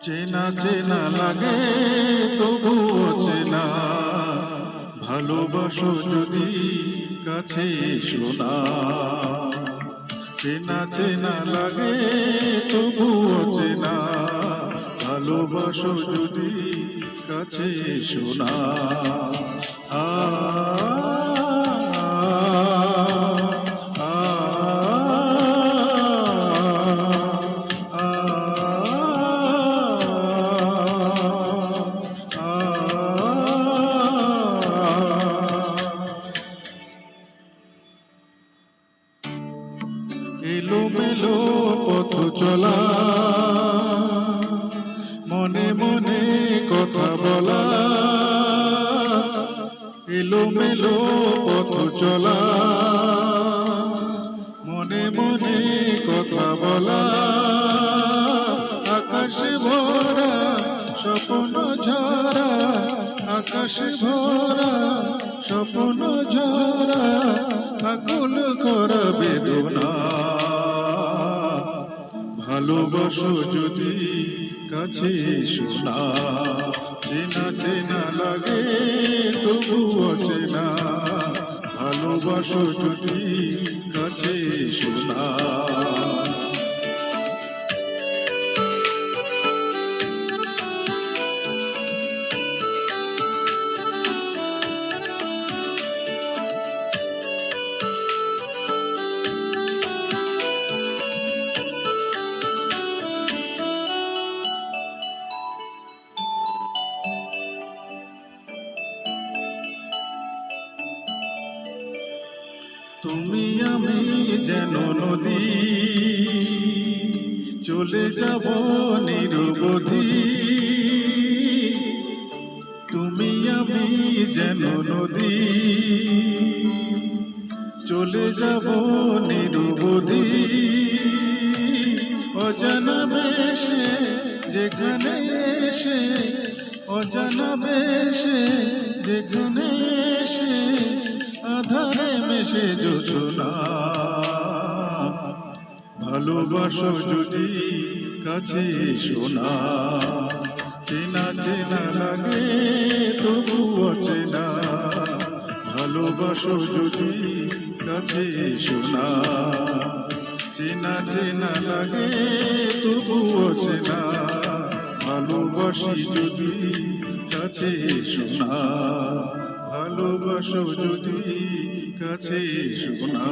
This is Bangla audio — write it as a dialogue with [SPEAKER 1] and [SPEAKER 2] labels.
[SPEAKER 1] চেনা চেনা লাগে তবুও চেনা, ভালোবাসো যদি কাছে শোনা। চেনা চেনা লাগে তবুও চেনা, ভালোবাসো যদি কাছে শোনা। আ এলোমেলো পথ চলা, মনে মনে কথা বলা। এলোমেলো পথ চলা, মনে মনে কথা বলা। আকাশ ভরা স্বপ্ন ঝরা, আকাশ ভরা স্বপ্ন ঝরা, আকুল করা বেদনা। ভালোবাসো যদি কাছে শোনা, চেনা চেনা লাগে তবুও চেনা, ভালোবাসো যদি কাছে শোনা। তুমি আমি যেন নদী, চলে যাব নিরবধি। তুমি আমি যেন নদী, চলে যাব নিরবধি। অজানা বেশে যেখানে এসে, অজানা বেশে যেখানে এসে, আধারে মেশে জোছনা। ভালোবাসো যদি কাছে শোনা, চেনা চেনা লাগে তবুও চেনা, ভালোবাসো যদি কাছে শোনা। চেনা চেনা লাগে তবুও চেনা, ভালোবাসি যদি কাছে শোনা। ভালোবাসো যদি কাছে শোনা।